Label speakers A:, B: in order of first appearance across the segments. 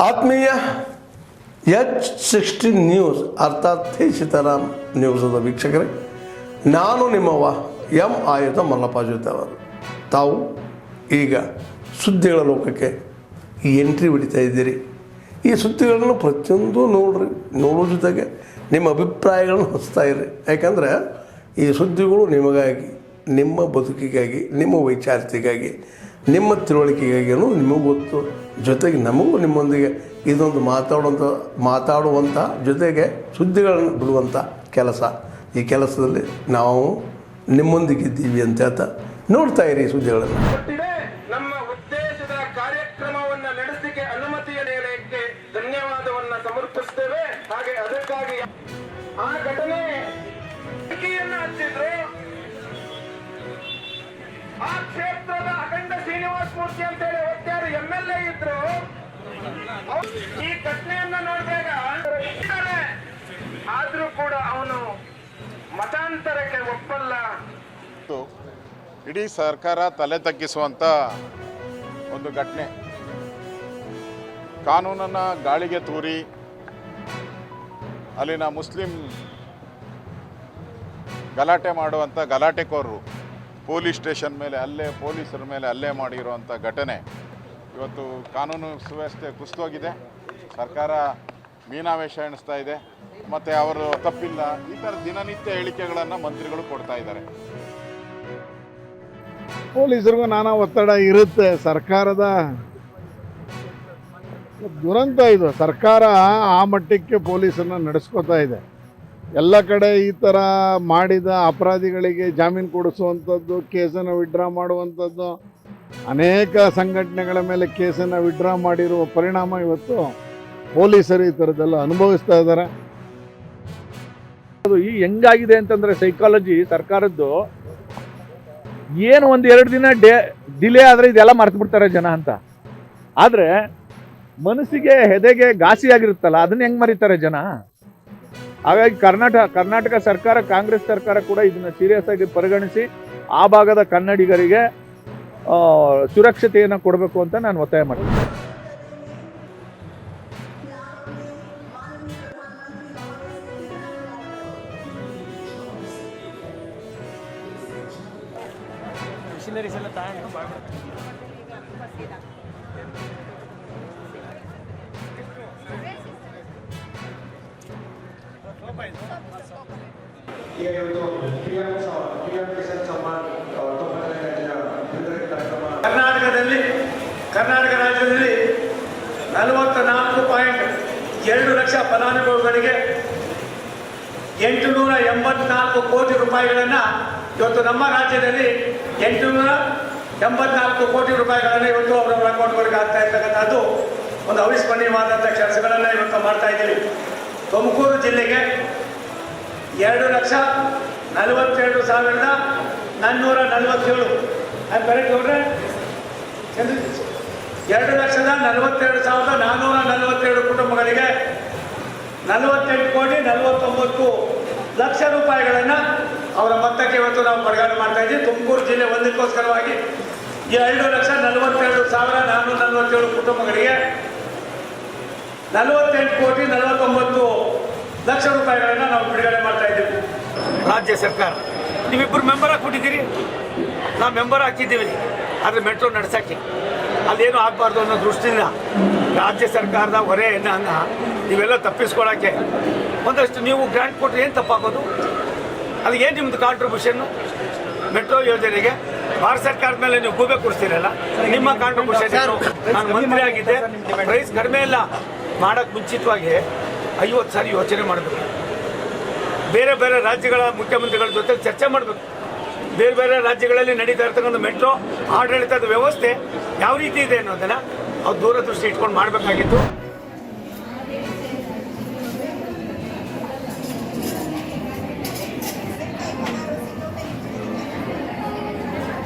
A: ಆತ್ಮೀಯ H16 news ಅರ್ಥಾತ್ ಸೀತಾರಾಮ್ ನ್ಯೂಸದ ವೀಕ್ಷಕರೇ, ನಾನು ನಿಮ್ಮವ ಎಂ ಆಯುಧ ಮಲ್ಲಪ್ಪ ಜೊತೆ ಅವರು. ತಾವು ಈಗ ಸುದ್ದಿಗಳ ಲೋಕಕ್ಕೆ ಎಂಟ್ರಿ ಹೊಡಿತಾ ಇದ್ದೀರಿ. ಈ ಸುದ್ದಿಗಳನ್ನು ಪ್ರತಿಯೊಂದು ನೋಡೋ ಜೊತೆಗೆ ನಿಮ್ಮ ಅಭಿಪ್ರಾಯಗಳನ್ನು ಹೊಸ್ತಾ ಇರ್ರಿ. ಯಾಕಂದರೆ ಈ ಸುದ್ದಿಗಳು ನಿಮಗಾಗಿ, ನಿಮ್ಮ ಬದುಕಿಗಾಗಿ, ನಿಮ್ಮ ವೈಚಾರಿಕೆಗಾಗಿ, ನಿಮ್ಮ ತಿಳುವಳಿಕೆಗಾಗಿಯೂ ನಿಮಗೂ ಗೊತ್ತು. ಜೊತೆಗೆ ನಮಗೂ ನಿಮ್ಮೊಂದಿಗೆ ಇದೊಂದು ಮಾತಾಡುವಂಥ ಜೊತೆಗೆ ಸುದ್ದಿಗಳನ್ನು ಬಿಡುವಂಥ ಕೆಲಸ. ಈ ಕೆಲಸದಲ್ಲಿ ನಾವು ನಿಮ್ಮೊಂದಿಗಿದ್ದೀವಿ ಅಂತ ಹೇಳ್ತಾ ನೋಡ್ತಾ ಇರಿ ಸುದ್ದಿಗಳನ್ನು.
B: ನಮ್ಮ ಉದ್ದೇಶದ ಕಾರ್ಯಕ್ರಮವನ್ನು ನಡೆಸಲಿಕ್ಕೆ ಅನುಮತಿಯ ನೀಡಲಿಕ್ಕೆ ಧನ್ಯವಾದವನ್ನು ಸಮರ್ಪಿಸುತ್ತೇವೆ. ಹಾಗೆ ಅದಕ್ಕಾಗಿ ಆ ಘಟನೆ ಹಚ್ಚಿದ್ರು. ಆ ಕ್ಷೇತ್ರದ ಅಖಂಡ ಶ್ರೀನಿವಾಸ ಮೂರ್ತಿ ಅಂತ ಹೇಳಿ ಒತ್ತಾರು MLA ಇದ್ರು. ಈ ಘಟನೆಯನ್ನ ನೋಡಿದಾಗ ಆದ್ರೂ ಕೂಡ ಅವನು ಮತಾಂತರಕ್ಕೆ ಒಪ್ಪಲ್ಲ.
C: ಇಡೀ ಸರ್ಕಾರ ತಲೆ ತಗ್ಗಿಸುವಂಥ ಒಂದು ಘಟನೆ. ಕಾನೂನನ್ನು ಗಾಳಿಗೆ ತೂರಿ ಅಲ್ಲಿನ ಮುಸ್ಲಿಂ ಗಲಾಟೆ ಮಾಡುವಂಥ ಗಲಾಟೆಕೋರರು ಪೊಲೀಸ್ ಸ್ಟೇಷನ್ ಮೇಲೆ ಪೊಲೀಸರ ಮೇಲೆ ಹಲ್ಲೆ ಮಾಡಿರುವಂಥ ಘಟನೆ ಇವತ್ತು ಕಾನೂನು ಸುವ್ಯವಸ್ಥೆ ಕುಸಿದೋಗಿದೆ. ಸರ್ಕಾರ ಮೀನಾವೇಶ ಎಣಿಸ್ತಾ ಇದೆ ಮತ್ತು ಅವರು ತಪ್ಪಿಲ್ಲ. ಈ ಥರ ದಿನನಿತ್ಯ ಹೇಳಿಕೆಗಳನ್ನು ಮಂತ್ರಿಗಳು ಕೊಡ್ತಾ ಇದ್ದಾರೆ.
D: ಪೊಲೀಸರಿಗೂ ನಾನಾ ಒತ್ತಡ ಇರುತ್ತೆ. ಸರ್ಕಾರದ ದುರಂತ ಇದು. ಸರ್ಕಾರ ಆ ಮಟ್ಟಕ್ಕೆ ಪೊಲೀಸರನ್ನ ನಡೆಸ್ಕೋತಾ ಇದೆ. ಎಲ್ಲ ಕಡೆ ಈ ಥರ ಮಾಡಿದ ಅಪರಾಧಿಗಳಿಗೆ ಜಾಮೀನು ಕೊಡಿಸುವಂಥದ್ದು, ಕೇಸನ್ನು ವಿಡ್ರಾ ಮಾಡುವಂಥದ್ದು, ಅನೇಕ ಸಂಘಟನೆಗಳ ಮೇಲೆ ಕೇಸನ್ನು ವಿಡ್ರಾ ಮಾಡಿರುವ ಪರಿಣಾಮ ಇವತ್ತು ಪೊಲೀಸರು ಈ ಥರದ್ದೆಲ್ಲ ಅನುಭವಿಸ್ತಾ ಇದ್ದಾರೆ.
E: ಅದು ಈ ಹೆಂಗಾಗಿದೆ ಅಂತಂದರೆ ಸೈಕಾಲಜಿ ಸರ್ಕಾರದ್ದು, ಏನು ಒಂದು 2 ದಿನ ಡಿಲೇ ಆದರೆ ಇದೆಲ್ಲ ಮರ್ತು ಬಿಡ್ತಾರೆ ಜನ ಅಂತ. ಆದರೆ ಮನಸ್ಸಿಗೆ ಹೆದೆಗೆ ಘಾಸಿ ಆಗಿರುತ್ತಲ್ಲ, ಅದನ್ನ ಹೆಂಗೆ ಮರೀತಾರೆ ಜನ? ಹಾಗಾಗಿ ಕರ್ನಾಟಕ ಸರ್ಕಾರ, ಕಾಂಗ್ರೆಸ್ ಸರ್ಕಾರ ಕೂಡ ಇದನ್ನು ಸೀರಿಯಸ್ ಆಗಿ ಪರಿಗಣಿಸಿ ಆ ಭಾಗದ ಕನ್ನಡಿಗರಿಗೆ ಸುರಕ್ಷತೆಯನ್ನು ಕೊಡಬೇಕು ಅಂತ ನಾನು ಒತ್ತಾಯ ಮಾಡ್ತೀನಿ.
B: ಕರ್ನಾಟಕ ರಾಜ್ಯದಲ್ಲಿ 44.2 ಲಕ್ಷ ಫಲಾನುಭವಿಗಳಿಗೆ 884 ಕೋಟಿ ರೂಪಾಯಿಗಳನ್ನು ಇವತ್ತು ನಮ್ಮ ರಾಜ್ಯದಲ್ಲಿ 884 ಕೋಟಿ ರೂಪಾಯಿಗಳನ್ನು ಇವತ್ತು ಅವರವರ ಅಕೌಂಟ್ಗಳಿಗೆ ಆಗ್ತಾ ಇರ್ತಕ್ಕಂಥದ್ದು ಒಂದು ಅವಿಸ್ಮರಣೀಯವಾದಂಥ ಕೆಲಸಗಳನ್ನು ಇವತ್ತು ಮಾಡ್ತಾ ಇದ್ದೀವಿ. ತುಮಕೂರು ಜಿಲ್ಲೆಗೆ 2,42,447 ಕರೆಕ್ಟ್ ನೋಡ್ರೆ 2,42,447 ಕುಟುಂಬಗಳಿಗೆ 48,49 ಲಕ್ಷ ರೂಪಾಯಿಗಳನ್ನು ಅವರ ಮೊತ್ತಕ್ಕೆ ಇವತ್ತು ನಾವು ವರ್ಗಾವಣೆ ಮಾಡ್ತಾ ಇದ್ದೀವಿ. ತುಮಕೂರು ಜಿಲ್ಲೆ ಒಂದಕ್ಕೋಸ್ಕರವಾಗಿ 2,42,447 ಕುಟುಂಬಗಳಿಗೆ 48,49 ಲಕ್ಷ ರೂಪಾಯಿಗಳನ್ನು ನಾವು ಬಿಡುಗಡೆ ಮಾಡ್ತಾ ಇದ್ದೀವಿ.
F: ರಾಜ್ಯ ಸರ್ಕಾರ ನೀವಿಬ್ಬರು ಮೆಂಬರ್ ಹಾಕ್ಬಿಟ್ಟಿದ್ದೀರಿ, ನಾವು ಮೆಂಬರ್ ಹಾಕಿದ್ದೀವಿ. ಆದರೆ ಮೆಟ್ರೋ ನಡೆಸೋಕ್ಕೆ ಅಲ್ಲೇನು ಆಗಬಾರ್ದು ಅನ್ನೋ ದೃಷ್ಟಿಯಿಂದ ರಾಜ್ಯ ಸರ್ಕಾರದ ಹೊರೆಯನ್ನು ನೀವೆಲ್ಲ ತಪ್ಪಿಸ್ಕೊಳ್ಳೋಕ್ಕೆ ಒಂದಷ್ಟು ನೀವು ಗ್ರಾಂಟ್ ಕೊಟ್ಟರೆ ಏನು ತಪ್ಪಾಗೋದು? ಅದಕ್ಕೇನು ನಿಮ್ಮದು ಕಾಂಟ್ರಿಬ್ಯೂಷನ್ನು? ಮೆಟ್ರೋ ಯೋಜನೆಗೆ ಭಾರತ ಸರ್ಕಾರದ ಮೇಲೆ ನೀವು ಗೂಬೆ ಕೊಡಿಸ್ತೀರಲ್ಲ, ನಿಮ್ಮ ಕಾಂಟ್ರಿಬ್ಯೂಷನ್. ನಾನು ಮಂತ್ರಿ ಆಗಿದ್ದೆ, ಪ್ರೈಸ್ ಕಡಿಮೆ ಇಲ್ಲ ಮಾಡೋಕ್ಕೆ ಮುಂಚಿತವಾಗಿ 50 ಸಾರಿ ಯೋಚನೆ ಮಾಡಬೇಕು. ಬೇರೆ ಬೇರೆ ರಾಜ್ಯಗಳ ಮುಖ್ಯಮಂತ್ರಿಗಳ ಜೊತೆ ಚರ್ಚೆ ಮಾಡಬೇಕು. ಬೇರೆ ಬೇರೆ ರಾಜ್ಯಗಳಲ್ಲಿ ನಡೀತಾ ಇರ್ತಕ್ಕಂಥ ಮೆಟ್ರೋ ಆಡಳಿತದ ವ್ಯವಸ್ಥೆ ಯಾವ ರೀತಿ ಇದೆ ಅನ್ನೋದನ್ನು ಅವ್ರು ದೂರದೃಷ್ಟಿ ಇಟ್ಕೊಂಡು ಮಾಡಬೇಕಾಗಿತ್ತು.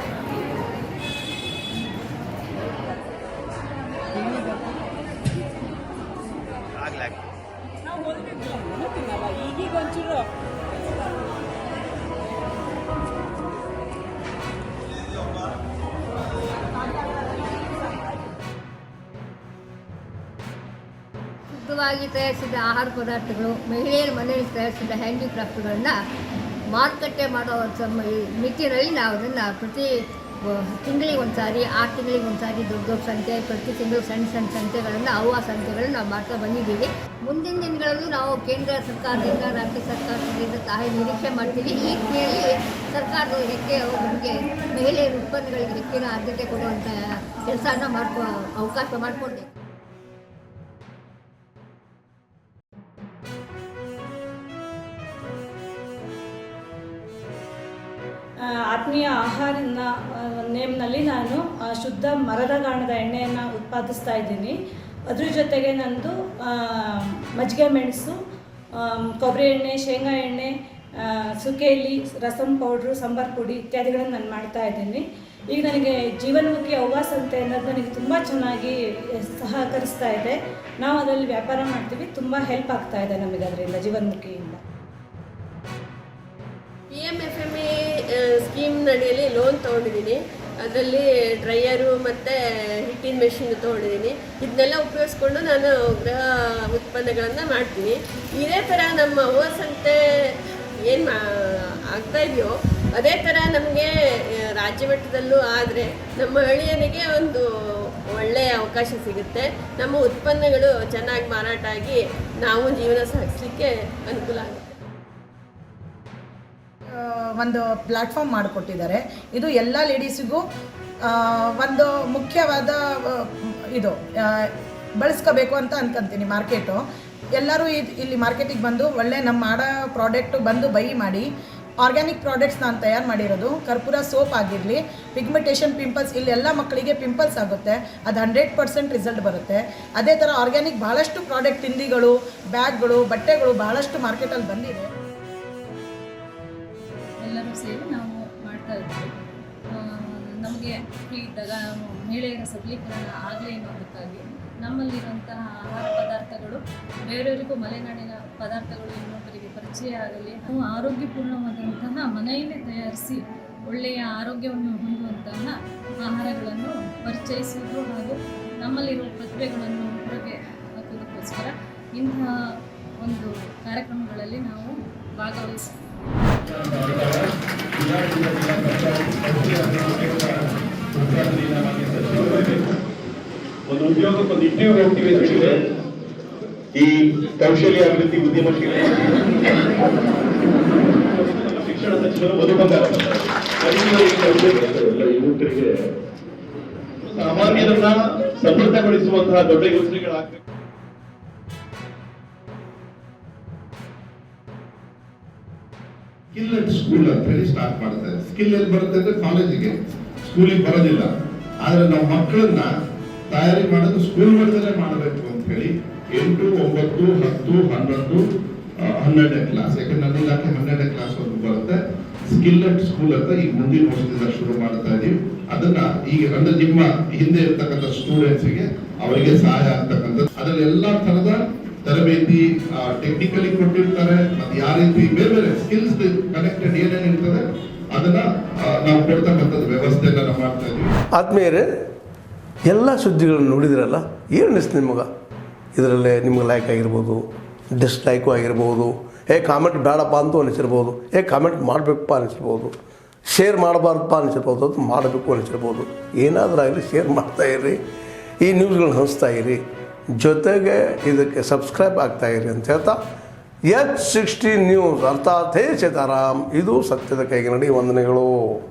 G: ಈಗೀಗ ಒಂಚೂರು
H: ಶುದ್ಧವಾಗಿ ತಯಾರಿಸಿದ ಆಹಾರ ಪದಾರ್ಥಗಳು, ಮಹಿಳೆಯರ ಮನೆಯಲ್ಲಿ ತಯಾರಿಸಿದ ಹ್ಯಾಂಡಿಕ್ರಾಫ್ಟ್ಗಳನ್ನು ಮಾರುಕಟ್ಟೆ ಮಾಡೋ ನಿಟ್ಟಿನಲ್ಲಿ ನಾವು ಅದನ್ನು ಪ್ರತಿ ತಿಂಗಳಿಗೆ ಒಂದು ಸಾರಿ, 6 ತಿಂಗಳಿಗೆ ಒಂದು ಸಾರಿ ದೊಡ್ಡ ದೊಡ್ಡ ಸಂತೆ, ಪ್ರತಿ ತಿಂಗಳು ಸಣ್ಣ ಸಣ್ಣ ಸಂತೆಗಳನ್ನು ಆ ಸಂತೆಗಳನ್ನು ನಾವು ಮಾಡ್ತಾ ಬಂದಿದ್ದೀವಿ. ಮುಂದಿನ ದಿನಗಳಲ್ಲೂ ನಾವು ಕೇಂದ್ರ ಸರ್ಕಾರದಿಂದ, ರಾಜ್ಯ ಸರ್ಕಾರದಿಂದ ಸಹಾಯ ನಿರೀಕ್ಷೆ ಮಾಡ್ತೀವಿ. ಈ ನಿಟ್ಟಿನಲ್ಲಿ ಸರ್ಕಾರದವರು ನಮಗೆ ಮಹಿಳೆಯರ ಉತ್ಪನ್ನಗಳಿಗೆ ಹೆಚ್ಚಿನ ಆದ್ಯತೆ ಕೊಡುವಂಥ ಕೆಲಸನ ಅವಕಾಶ ಮಾಡಿಕೊಡ್ಬೇಕು.
I: ಆತ್ಮೀಯ ಆಹಾರ ನೇಮ್ನಲ್ಲಿ ನಾನು ಶುದ್ಧ ಮರದ ಗಾಣದ ಎಣ್ಣೆಯನ್ನು ಉತ್ಪಾದಿಸ್ತಾ ಇದ್ದೀನಿ. ಅದ್ರ ಜೊತೆಗೆ ನಂದು ಮಜ್ಜಿಗೆ ಮೆಣಸು, ಕೊಬ್ಬರಿ ಎಣ್ಣೆ, ಶೇಂಗಾ ಎಣ್ಣೆ, ಸುಕೇಲಿ, ರಸಂ ಪೌಡ್ರು, ಸಾಂಬಾರು ಪುಡಿ ಇತ್ಯಾದಿಗಳನ್ನು ನಾನು ಮಾಡ್ತಾ ಇದ್ದೀನಿ. ಈಗ ನನಗೆ ಜೀವನ್ಮುಖಿ ಅವ್ವ ಸಂತೆ ಅನ್ನೋದು ನನಗೆ ತುಂಬ ಚೆನ್ನಾಗಿ ಸಹಕರಿಸ್ತಾ ಇದೆ. ನಾವು ಅದರಲ್ಲಿ ವ್ಯಾಪಾರ ಮಾಡ್ತೀವಿ. ತುಂಬ ಹೆಲ್ಪ್ ಆಗ್ತಾ ಇದೆ ನಮಗೆ ಅದರಿಂದ, ಜೀವನ್ಮುಖಿಯಿಂದ.
J: PMFME ಸ್ಕೀಮ್ ಅಡಿಯಲ್ಲಿ ಲೋನ್ ತೊಗೊಂಡಿದ್ದೀನಿ. ಅದರಲ್ಲಿ ಡ್ರೈಯರು ಮತ್ತು ಹಿಟ್ಟಿನ ಮೆಷಿನ್ ತೊಗೊಂಡಿದ್ದೀನಿ. ಇದನ್ನೆಲ್ಲ ಉಪಯೋಗಿಸ್ಕೊಂಡು ನಾನು ಗೃಹ ಉತ್ಪನ್ನಗಳನ್ನು ಮಾಡ್ತೀನಿ. ಇದೇ ಥರ ನಮ್ಮ ಅವ್ವ ಸಂತೆ ಏನು ಆಗ್ತಾ ಇದೆಯೋ ಅದೇ ಥರ ನಮಗೆ ರಾಜ್ಯ ಮಟ್ಟದಲ್ಲೂ ಆದರೆ ನಮ್ಮ ಹಳ್ಳಿಯನಿಗೆ ಒಂದು ಒಳ್ಳೆಯ ಅವಕಾಶ ಸಿಗುತ್ತೆ. ನಮ್ಮ ಉತ್ಪನ್ನಗಳು ಚೆನ್ನಾಗಿ ಮಾರಾಟ ಆಗಿ ನಾವು ಜೀವನ ಸಾಗಿಸಲಿಕ್ಕೆ ಅನುಕೂಲ ಆಗುತ್ತೆ.
K: ಒಂದು ಪ್ಲ್ಯಾಟ್ಫಾರ್ಮ್ ಮಾಡಿಕೊಟ್ಟಿದ್ದಾರೆ. ಇದು ಎಲ್ಲ ಲೇಡೀಸಿಗೂ ಒಂದು ಮುಖ್ಯವಾದ ಇದು ಬಳಸ್ಕೋಬೇಕು ಅಂತ ಅನ್ಕೊಂತೀನಿ. ಮಾರ್ಕೆಟು ಎಲ್ಲರೂ ಇಲ್ಲಿ ಮಾರ್ಕೆಟಿಗೆ ಬಂದು ಒಳ್ಳೆ ನಮ್ಮ ಮಾಡೋ ಪ್ರಾಡಕ್ಟು ಬಂದು ಬೈ ಮಾಡಿ. ಆರ್ಗ್ಯಾನಿಕ್ ಪ್ರಾಡಕ್ಟ್ಸ್ ನಾನು ತಯಾರು ಮಾಡಿರೋದು. ಕರ್ಪೂರ ಸೋಪ್ ಆಗಿರಲಿ, ಪಿಗ್ಮೆಂಟೇಷನ್, ಪಿಂಪಲ್ಸ್, ಇಲ್ಲೆಲ್ಲ ಮಕ್ಕಳಿಗೆ ಪಿಂಪಲ್ಸ್ ಆಗುತ್ತೆ, ಅದು 100% ರಿಸಲ್ಟ್ ಬರುತ್ತೆ. ಅದೇ ಥರ ಆರ್ಗ್ಯಾನಿಕ್ ಭಾಳಷ್ಟು ಪ್ರಾಡಕ್ಟ್, ತಿಂಡಿಗಳು, ಬ್ಯಾಗ್ಗಳು, ಬಟ್ಟೆಗಳು ಭಾಳಷ್ಟು ಮಾರ್ಕೆಟಲ್ಲಿ ಬಂದಿದೆ.
G: ಎಲ್ಲರೂ ಸೇರಿ ನಾವು ಮಾಡ್ತಾ ಇದ್ದೀವಿ. ನಮಗೆ ಫ್ರೀ ಇದ್ದಾಗ ಮಹಿಳೆಯರ ಸಬಲೀಕರಣ ಆಗಲಿ ಅನ್ನೋದಕ್ಕಾಗಿ ನಮ್ಮಲ್ಲಿರುವಂತಹ ಆಹಾರ ಪದಾರ್ಥಗಳು ಬೇರೆಯವರಿಗೂ, ಮಲೆನಾಡಿನ ಪದಾರ್ಥಗಳು ಇನ್ನೊಬ್ಬರಿಗೆ ಪರಿಚಯ ಆಗಲಿ, ನಾವು ಆರೋಗ್ಯಪೂರ್ಣವಾದಂತಹ ಮನೆಯಲ್ಲೇ ತಯಾರಿಸಿ ಒಳ್ಳೆಯ ಆರೋಗ್ಯವನ್ನು ಹೊಂದುವಂತಹ ಆಹಾರಗಳನ್ನು ಪರಿಚಯಿಸುವುದು ಹಾಗೂ ನಮ್ಮಲ್ಲಿರುವ ಪ್ರತಿಭೆಗಳನ್ನು ಹೊರಗೆ ಹಾಕೋದಕ್ಕೋಸ್ಕರ ಇಂತಹ ಒಂದು ಕಾರ್ಯಕ್ರಮಗಳಲ್ಲಿ ನಾವು ಭಾಗವಹಿಸ್ತೀವಿ.
L: ಒಂದು ಉದ್ಯೋಗಕ್ಕೊಂದು ಇಂಟರ್ವ್ಯೂ ಹೋಗ್ತೀವಿ ಅಂತ ಹೇಳಿದ್ರೆ ಈ ಕೌಶಲ್ಯ ಅಭಿವೃದ್ಧಿ ಉದ್ಯಮಶೀಲತೆ ಶಿಕ್ಷಣ ಸಚಿವರು ಮಧುಬಂಗಾರ ಎಲ್ಲ ಯುವಕರಿಗೆ ಸಾಮಾನ್ಯರನ್ನ ಸಮೃದ್ಧಗೊಳಿಸುವಂತಹ ದೊಡ್ಡ ಯೋಜನೆಗಳಾಗಬೇಕು.
D: ಸ್ಕಿಲ್ ಅಂಡ್ ಸ್ಕೂಲ್ ಅಂತ ಹೇಳಿ ಸ್ಟಾರ್ಟ್ ಮಾಡ್ತಾರೆ. ಸ್ಕಿಲ್ ಎಲ್ಲಿ ಬರುತ್ತೆ ಅಂದ್ರೆ ಕಾಲೇಜಿಗೆ, ಸ್ಕೂಲಿಗೆ ಬರೋದಿಲ್ಲ. ಆದ್ರೆ ನಾವು ಮಕ್ಕಳನ್ನ ತಯಾರಿ ಮಾಡೋದು ಸ್ಕೂಲ್ ಮಟ್ಟದಲ್ಲೇ ಮಾಡಬೇಕು ಅಂತ ಹೇಳಿ 8, 9, 10, 11, 12ನೇ ಕ್ಲಾಸ್, ಯಾಕಂದ್ರೆ ನನ್ನ ಇಲಾಖೆ 12ನೇ ಕ್ಲಾಸ್ ವರೆಗೂ ಬರುತ್ತೆ. ಸ್ಕಿಲ್ ಅಂಡ್ ಸ್ಕೂಲ್ ಅಂತ ಈಗ ಮುಂದಿನ ವರ್ಷದಿಂದ ಶುರು ಮಾಡ್ತಾ ಇದೀವಿ. ಅದನ್ನ ಈಗ ಅಂದ್ರೆ ನಿಮ್ಮ ಹಿಂದೆ ಇರ್ತಕ್ಕಂಥ ಸ್ಟೂಡೆಂಟ್ಸ್ಗೆ ಅವರಿಗೆ ಸಹಾಯ ಆಗ್ತಕ್ಕಂಥದ್ದು, ಅದರಲ್ಲಿ ಎಲ್ಲಾ ತರದ ತರಬೇತಿ ಟೆಕ್ನಿಕಲಿ ಕೊಟ್ಟಿರ್ತಾರೆ. ಮತ್ತೆ ಯಾವ ರೀತಿ ಬೇರೆ ಬೇರೆ ಸ್ಕಿಲ್ಸ್ ಕನೆಕ್ಟೆಡ್ ಏನೇನು ಇರ್ತದೆ ಅದನ್ನ ನಾವು ಕೊಡ್ತಕ್ಕಂಥದ್ದು ವ್ಯವಸ್ಥೆಯನ್ನ ನಾವು ಮಾಡ್ತಾ ಇದೀವಿ.
A: ಆದ್ಮೇಲೆ ಎಲ್ಲ ಸುದ್ದಿಗಳನ್ನು ನೋಡಿದ್ರಲ್ಲ, ಏನು ಅನಿಸ್ತು ನಿಮಗೆ? ಇದರಲ್ಲೇ ನಿಮ್ಗೆ ಲೈಕ್ ಆಗಿರ್ಬೋದು, ಡಿಸ್ಲೈಕು ಆಗಿರ್ಬೋದು, ಕಾಮೆಂಟ್ ಬೇಡಪ್ಪ ಅಂತೂ ಅನಿಸಿರ್ಬೋದು, ಕಾಮೆಂಟ್ ಮಾಡಬೇಕಪ್ಪ ಅನಿಸಿರ್ಬೋದು, ಶೇರ್ ಮಾಡಬಾರ್ದಪ್ಪ ಅನಿಸಿರ್ಬೋದು, ಅದು ಮಾಡಬೇಕು ಅನಿಸಿರ್ಬೋದು. ಏನಾದರೂ ಆಗಲಿ ಶೇರ್ ಮಾಡ್ತಾಯಿರಿ, ಈ ನ್ಯೂಸ್ಗಳನ್ನ ಹಂಚ್ತಾ ಇರಿ, ಜೊತೆಗೆ ಇದಕ್ಕೆ ಸಬ್ಸ್ಕ್ರೈಬ್ ಆಗ್ತಾಯಿರಿ ಅಂತ ಹೇಳ್ತಾ H16 ನ್ಯೂಸ್ ಅರ್ಥಾತ್ ಹೇ ಸೀತಾರಾಮ್, ಇದು ಸತ್ಯದ ಕೈಗೆ ನಡಿ. ವಂದನೆಗಳು.